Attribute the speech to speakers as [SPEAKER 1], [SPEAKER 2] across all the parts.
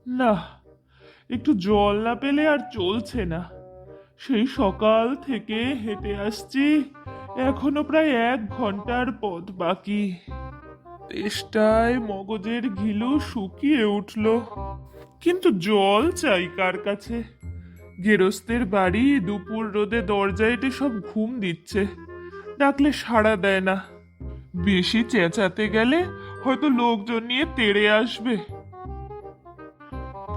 [SPEAKER 1] না, একটু জল না পেলে আর চলছে না। সেই সকাল থেকে হেঁটে আসছি, এখনো প্রায় 1 ঘন্টার পথ বাকি। তেষ্টায় মগজের ঘিলু শুকিয়ে উঠল, কিন্তু জল চাই কার কাছে? গেরস্তের বাড়ি, দুপুর রোদে দরজায় এটে সব ঘুম দিচ্ছে, ডাকলে সাড়া দেয় না। বেশি চেঁচাতে গেলে হয়তো লোকজন নিয়ে তেড়ে আসবে।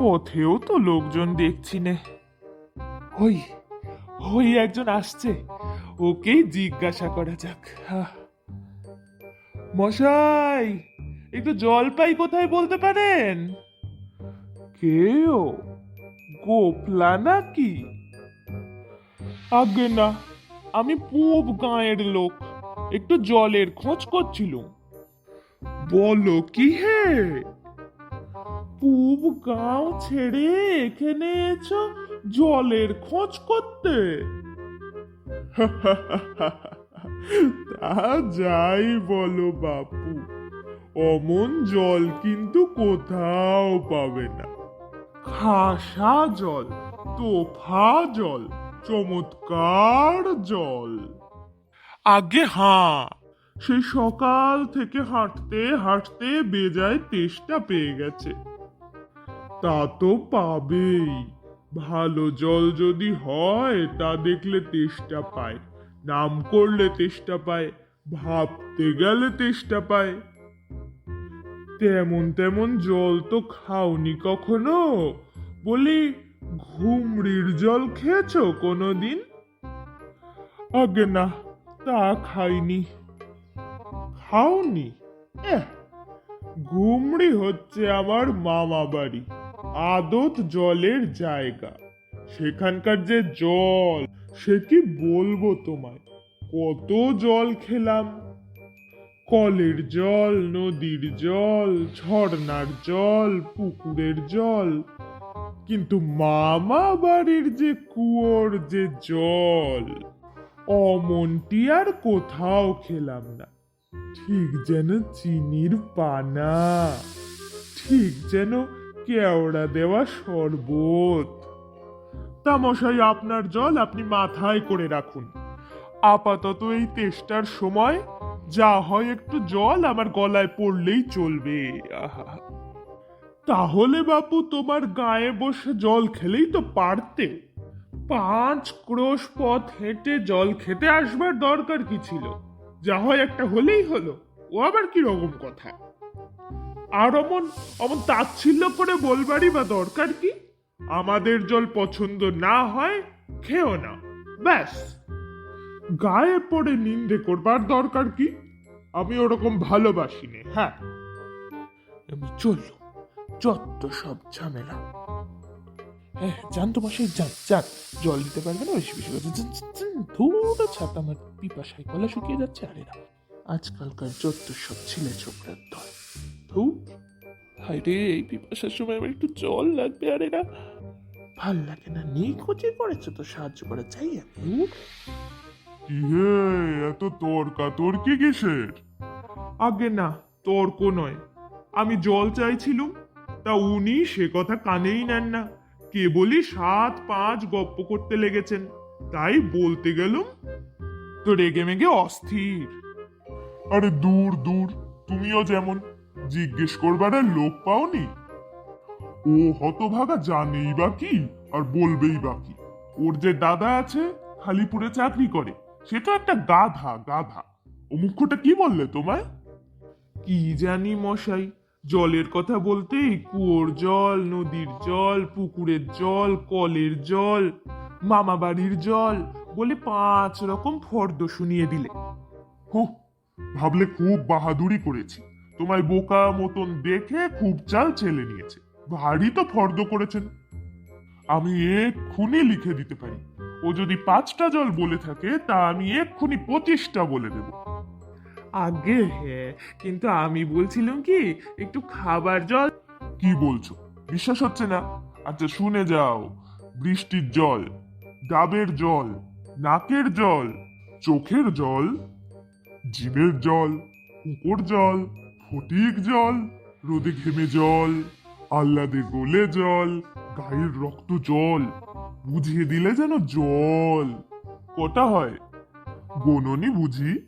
[SPEAKER 1] পথেও তো লোকজন দেখছি নে। হই হই, একজন আসছে, ওকেই জিজ্ঞাসা করা যাক। মশাই, একটু জলপাই কোথায় বলতে পারেন? কেউ? গোপলা নাকি? আগে না, আমি পূব গাঁয়ের লোক, একটু জলের খোঁজ করছিলুম। বলো কি হে? পূব গাঁও ছেড়ে এখানে এসো জলের খোঁজ করতে? তা যাই বলো বাপু, অমন জল কিন্তু কোথাও পাবে না। খাসা জল, তোফা জল, চমৎকার জল। আগে হ্যাঁ, সেই সকাল থেকে হাঁটতে হাঁটতে বেজায় তেষ্টা পেয়ে গেছে। তা তো পাবেই, ভালো জল যদি হয় তা দেখলে তেষ্টা পায়, নাম করলে তেষ্টা পায়, ভাবতে গেলে তেষ্টা পায়। তেমন তেমন জল তো খাওনি কখনো? বলি, ঘুমরির জল খেয়েছো কোনোদিন? আগে না, তা খাইনি। খাওনি? এহ, ঘুমরি হচ্ছে আমার মামা বাড়ি, আদত জলের জায়গা। সেখানকার যে জল, সে কি বলবো তোমায়, কত জল খেলাম। কলের জল, নদীর জল, ঝর্ণার জল, পুকুরের জল, কিন্তু মামা বাড়ির যে কুয়োর যে জল, অমনটি আর কোথাও খেলাম না। ঠিক যেন চিনির পানা, ঠিক যেন কেওড়া দেওয়া শরবত। তা মশাই, আপনার জল আপনি মাথায় করে রাখুন। আপাতত এই তেষ্টার সময় যা হয় একটু জল আমার গলায় পড়লেই চলবে। আহা, তাহলে বাপু তোমার গায়ে বসে জল খেলেই তো পারতে। 5 ক্রোশ পথ হেঁটে জল খেতে আসবার দরকার কি ছিল? যা হয় একটা হলেই হলো, ও আবার কি রকম কথা? আর অমন অমন তাচ্ছিল্য করে বলবারই বা দরকার কি? আমাদের জল পছন্দ না হয় খেও না, ব্যাস। গায়ে পড়ে নিন্দে করবার দরকার কি? আমি ওরকম ভালোবাসি নে। হ্যাঁ, আমি চললুম, যত সব ঝামেলা। হ্যাঁ, যান তো মশাই, যান যান, জল দিতে পারবে না বেশি বেশি করে। ধুর ছাতা, আমার পিপাসায় গলা শুকিয়ে যাচ্ছে। আরে না, আজকালকার যত সব ছেলে ছোকরার দল। ধুর, হায় রে, এই পিপাসার সময় আমার একটু জল লাগবে। আরে না, ভাল লাগে না, নিখোঁজে করেছে তো সাহায্য করা চাই আমি। কি হে, এত তর্কাতর্কি কিসের? আগে না, তর্ক নয়, আমি জল চাইছিলুম, তা উনি সে কথা কানেই নেন না, কেবলই 7-5 গপ্প করতে লেগেছেন। তাই বলতে গেলুম তো রেগে মেগে অস্থির। আরে দূর দূর, তুমিও যেমন, জিজ্ঞেস করবার আর লোক পাওনি? ও হতভাগা জানেই বা কি আর বলবেই বা কি? ওর যে দাদা আছে, খালিপুরে চাকরি করে, সে তো একটা গাধা গাধা। ও মুখ্যটা কি বললে তোমায়? কি জানি মশাই, জলের কথা বলতেই কুয়োর জল, নদীর জল, পুকুরের জল, কলের জল, মামা বাড়ির জল বলে 5 রকম ফর্দ শুনিয়ে দিলে। হুঁ, ভাবলে খুব বাহাদুরি করেছি, তোমায় বোকা মতন দেখে খুব চাল চেলে নিয়েছে। ভারী তো ফর্দ করেছেন। আমি এক্ষুনি লিখে দিতে পারি, ও যদি 5টা জল বলে থাকে তা আমি এক্ষুনি 25টা বলে দেব। আগে হ্যাঁ, কিন্তু আমি বলছিলাম কি, একটু খাবার জল। কি বলছো, বিশ্বাস হচ্ছে না? আচ্ছা শুনে যাও। বৃষ্টির জল, ডাবের জল, নাকের জল, চোখের জল, জিভের জল, কুকুর জল, ফটিক জল, রোদে ঘেমে জল, আহ্লাদে গোলে জল, গায়ের রক্ত জল, বুঝিয়ে দিলে যেন জল। কটা হয়? গোননি বুঝি?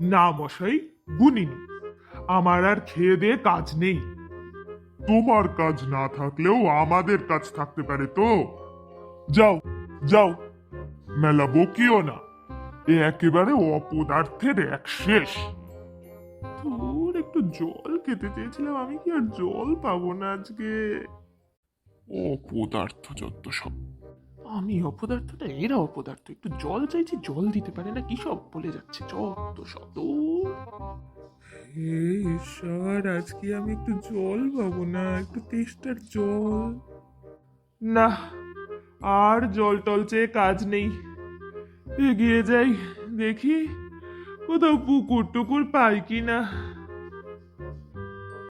[SPEAKER 1] না মশাই, গুনিনি। আমার আর খেয়ে দিয়ে কাজ নেই। তোমার কাজ না থাকলেও আমাদের কাজ থাকতে পারে তো। যাও যাও, মেলা বকিও না। এ একেবারে অপদার্থের এক শেষ। তোর একটু জল খেতে চেয়েছিলাম, আমি কি আর জল পাবো না আজকে? অপদার্থ যত সব।
[SPEAKER 2] আমি অপদার্থ না, এরা অপদার্থ। একটু জল চাইছি, জল দিতে পারে না, কি সব বলে যাচ্ছে, যত সব দূর।
[SPEAKER 1] হে ঈশ্বর, আজকে আমি একটু জল পাবো না, একটু তেষ্টার জল। না, আর জল টল চেয়ে কাজ নেই। এগিয়ে যাই, দেখি কোথাও পুকুর টুকুর পাই কিনা।